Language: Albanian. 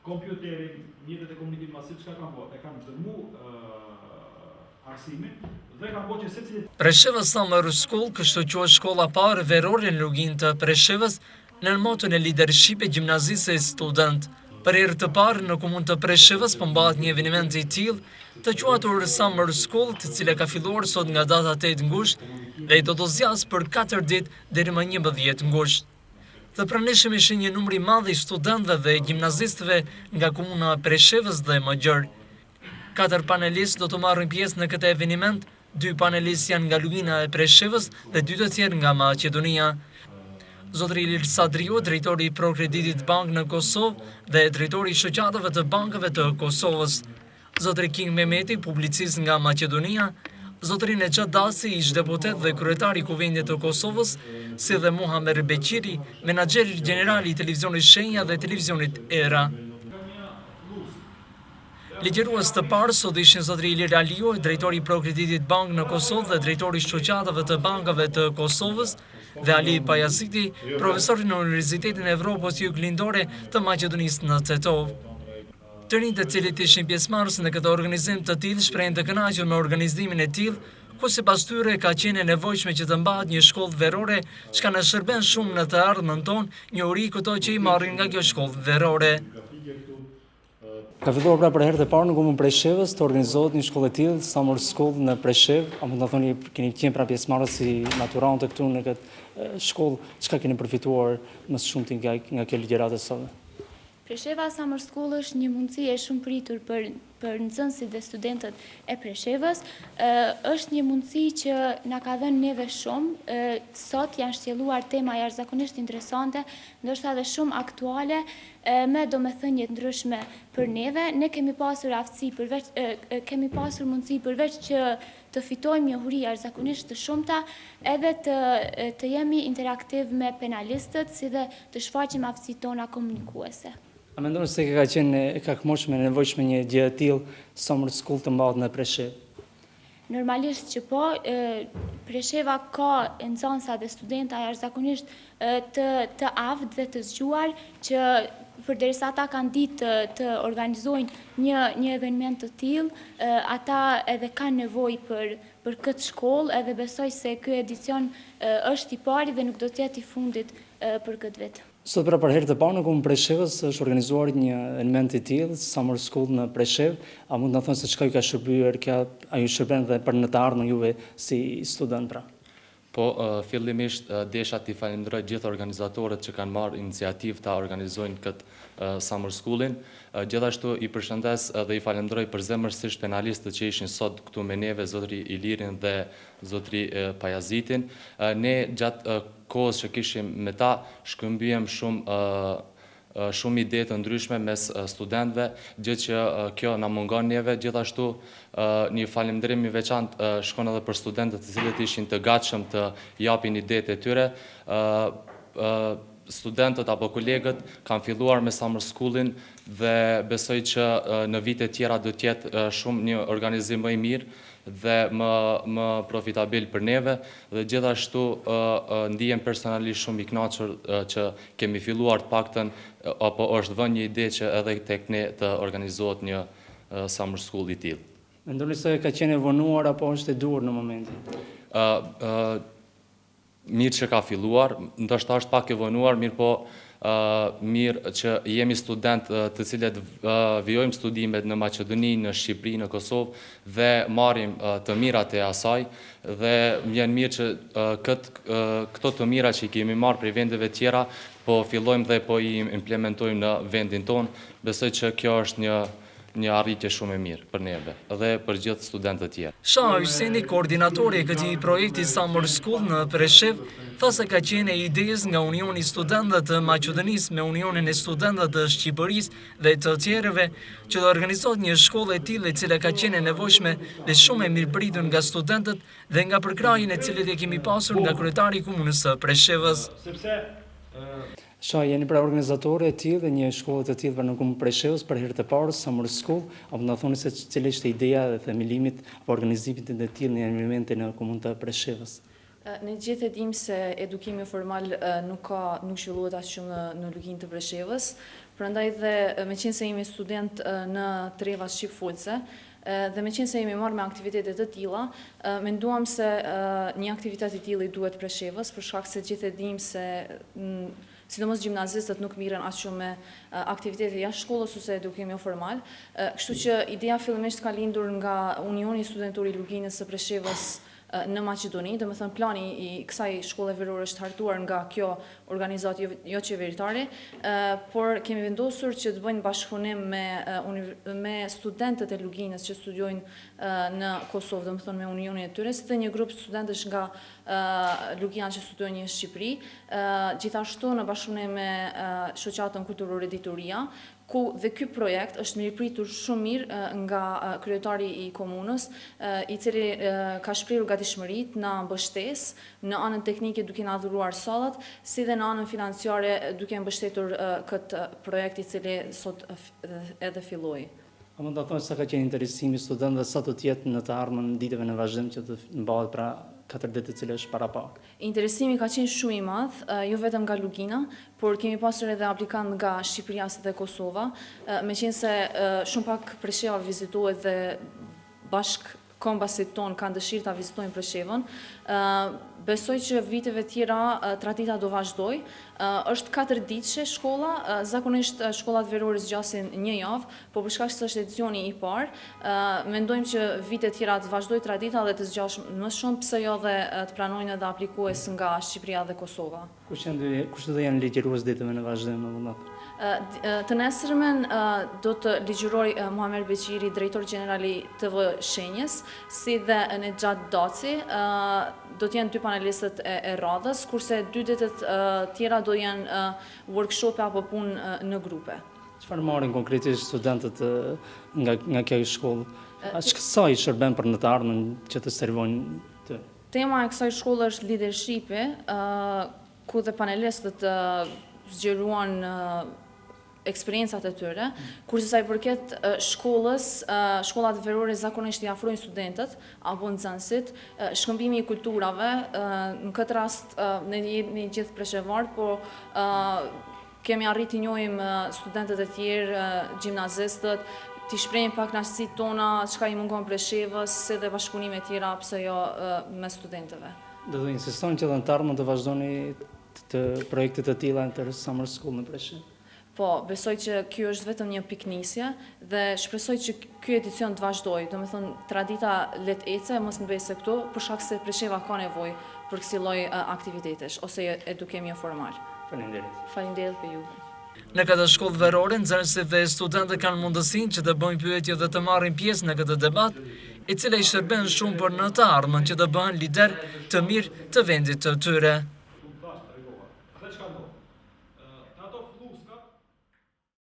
kompjuterin, mjetet e komunikim masiv, çka kanë bërë? E kanë dërmu arsimin dhe kanë bërë që secili. Presheva Summer School, kështu quhet shkolla parë verore në lugin të Preshevës, në motën e leadership e gjimnazisë e student. Për herë të parë në komunë të Preshevës përmbahet një eveniment i tillë, të quajtur Summer School, të cila ka filluar sot nga data 8 gusht dhe do të zgjasë për 4 ditë deri më 11 gusht. Të pranishëm ishin një numër i madh i studentëve dhe gjimnazistëve nga komuna e Preshevës dhe më gjërë. 4 panelistë do të marrin pjesë në këtë eveniment, 2 panelistë janë nga lugina e Preshevës dhe 2 të tjerë nga Maqedonia. Zotri Ilir Sadriu, drejtori i Prokreditit Bank në Kosovë dhe drejtori i shoqatave të bankave të Kosovës. Zotri King Mehmeti, publicist nga Maqedonia, Zotri Neçat Dasi, ish deputet dhe kryetari i Kuvendit të Kosovës, si dhe Muhamer Beqiri, menaxheri gjeneral i televizionit Shenja dhe televizionit Era. Ligjërues të parë sot ishin zotri Ilir Aliu, drejtori i Prokreditit Bank në Kosovë dhe drejtori i shoqatave të bankave të Kosovës, dhe Ali Pajaziti, profesor në Universitetin e Evropës Juglindore të Maqedonisë në Tetov. Të rinjtë të cilët ishin pjesëmarrës në këtë organizim të tillë shprehen të kënaqur me organizimin e tillë, ku sipas tyre ka qenë e nevojshme që të mbahet një shkollë verore, çka na shërben shumë në të ardhmen tonë, një uri këto që i marrin nga kjo shkollë verore. Ka filluar pra për herë të parë në komunën Preshevës të organizohet një shkollë e tillë, Summer School në Preshevë. A mund të thoni keni qenë pra pjesëmarrës si maturantë këtu në këtë shkollë, çka keni përfituar më shumë nga kjo ligjëratë sot? Presheva Summer School është një mundësi e shumë pritur për nxënësit dhe studentët e Preshevës. Është një mundësi që na ka dhënë neve shumë. Sot janë shtjelluar tema jashtëzakonisht interesante, ndoshta edhe shumë aktuale, me domethënie të ndryshme për neve. Ne kemi pasur mundësi përveç që të fitojmë njohuri jashtëzakonisht të shumta, edhe të jemi interaktiv me penalistët, si dhe të shfaqim aftësitë tona komunikuese. A mendoni se ka qenë e kakmoshme e nevojshme një gjë e tillë Summer School të mbahet në Preshevë? Normalisht që po, Presheva ka nxënësa dhe studenta jashtëzakonisht të aftë dhe të zgjuar që përderisa ata kanë ditë të organizojnë një eveniment të tillë, ata edhe kanë nevojë për këtë shkollë, edhe besoj se ky edicion është i pari dhe nuk do të jetë i fundit për këtë vit. Sot pra për herë të parë në komunën Preshevës është organizuar një eveniment i tillë, Summer School në Preshevë. A mund të na thoni se çka ju ka shërbyer kjo, a ju shërben dhe për në të ardhmen juve si student pra? Po, fillimisht desha t'i falenderoj gjithë organizatorët që kanë marrë iniciativë ta organizojnë këtë Summer Schoolin. Gjithashtu i përshëndes dhe i falenderoj përzemërsisht penalistët që ishin sot këtu me neve, zotri Ilirin dhe zotri Pajazitin. Ne gjatë kohës që kishim me ta shkëmbiem shumë ide të ndryshme mes studentëve, gjë që kjo na mungon neve. Gjithashtu një falënderim i veçantë shkon edhe për studentët të cilët ishin të gatshëm të japin idetë e tyre. Studentët apo kolegët kanë filluar me Summer Schoolin dhe besoj që në vite tjera do të jetë shumë një organizim më i mirë dhe më profitabil për neve, dhe gjithashtu ndihem personalisht shumë i kënaqur që kemi filluar të paktën apo është vënë një ide që edhe tek ne të organizohet një Summer School i tillë. Mendoni se ka qenë e vonuar apo është e duhur në momentin? Mirë që ka filluar, ndoshta është pak e vonuar, mirë po mirë që jemi studentë të cilët vijojmë studimet në Maqedoni, në Shqipëri, në Kosovë dhe marrim të mirat e asaj, dhe më vjen mirë që këto të mira që i kemi marrë prej vendeve tjera, po fillojmë dhe po i implementojmë në vendin tonë. Besoj që kjo është një arritje shumë e mirë për neve dhe për gjithë studentët tjerë. Shah Hyseni, koordinatori e këtij projekti Summer School në Preshevë, tha se ka qenë idejës nga Unioni i Studentëve të Maqedonisë me Unionin e Studentëve të Shqipërisë dhe të tjerëve që do organizohet një shkollë e tillë e cila ka qenë e nevojshme dhe shumë e mirëpritur nga studentët dhe nga përkrahjen e cilët e kemi pasur nga kryetari i komunës së Preshevës. Shah, jeni pra organizatorë e tillë dhe një shkollë të tillë në komunën Preshevës për herë të parë, Summer School. A mund të na thoni se cila ishte ideja dhe themelimit apo organizimit të tillë në evente në komunën të Preshevës? Ne gjithë e dimë se edukimi formal nuk zhvillohet as shumë në luginën të Preshevës, Prandaj dhe me qenë se jemi student në Treva Shqipëfulse, dhe me qenë se jemi marrë me aktivitetet të tilla, menduam se një aktivitet i tillë i duhet Preshevës, për shkak se gjithë e dim se sidomos gjimnazistët nuk mirën as shumë me aktivitete jashtë shkollës ose edukimi jo formal. Kështu që ideja fillimisht ka lindur nga Unioni Studentor i Luginës së Preshevës në Maqedoni, do të thënë plani i kësaj shkolle verore është hartuar nga kjo organizatë jo qeveritare, por kemi vendosur që të bëjnë bashkëpunim me studentët e Luginës që studiojnë në Kosovë, do të thënë me unionin e tyre, si dhe një grup studentësh nga Lugina që studiojnë në Shqipëri, gjithashtu në bashkëpunim me shoqatën kulturore Dituria, dhe ky projekt është mirëpritur shumë mirë nga kryetari i komunës, i cili ka shprehur gatishmëritë na mbështesë në anën teknike duke na dhuruar sallat, si dhe në anën financiare duke mbështetur këtë projekt i cili sot edhe filloi. A mund ta thonë sa ka qenë interesimi studentëve sa do të jetë në të ardhmen ditëve në vazhdim që të mbahet pra 4 ditë të cilësh para pak? Interesimi ka qenë shumë i madh, jo vetëm nga Lugina, por kemi pasur edhe aplikant nga Shqipëria dhe Kosova, meqense shumë pak Presheva vizitohet dhe bashkëkombasit tonë kanë dëshirë ta vizitojnë Preshevën. Besoj që viteve tjera tradita do vazhdoj. Është 4 ditëshe shkolla, zakonisht shkollat verore zgjasin 1 javë, por për shkak se është edicioni i parë, mendojmë që vite tjera të vazhdoj tradita dhe të zgjash më shumë, pse jo dhe të pranojnë edhe aplikues nga Shqipëria dhe Kosova. Kush do janë ligjërues ditëve në vazhdim më vonë? Të nesërmen do të ligjëroj Muamer Beqiri, drejtor generali TV Shenjës, si dhe Nexhat Daci, do të jenë 2 panelistët e radhës, kurse 2 ditët tjera do janë workshope apo punë në grupe. Çfarë marrin konkretisht studentët nga kjo shkollë? Sa i shërben për në të ardhmen që të servojnë të? Tema e kësaj shkolle është leadershipi, ku dhe panelistët zgjeruan eksperiencat e tyre, kurse sa i përket shkollat verore zakonisht i afrojnë studentët apo nxënësit, shkëmbimi i kulturave, në këtë rast ne jemi gjithë preshevar, por kemi arrit të njohim studentët e tjerë, gjimnazistët, t'i shprehim pak kënaqësitë tona, çka i mungon Preshevës, si dhe bashkëpunime tjera, pse jo me studentëve. Do të insistojnë që dhe në të ardhmen të vazhdoni të projekte të tilla në Summer School në Preshevë? Po, besoj që kjo është vetëm një piknisje dhe shpresoj që ky edicion të vazhdojë. Do të thënë tradita let ece, mos mbese këtu, për shkak se Presheva ka nevojë për kësaj lloj aktivitetesh ose edukimi jo formal. Faleminderit. Faleminderit për ju. Në këtë shkollë verore, nxënësit dhe studentët kanë mundësinë që të bëjnë pyetje dhe të marrin pjesë në këtë debat, i cili i shërben shumë për në të ardhmen që të bëhen lider të mirë të vendit të tyre.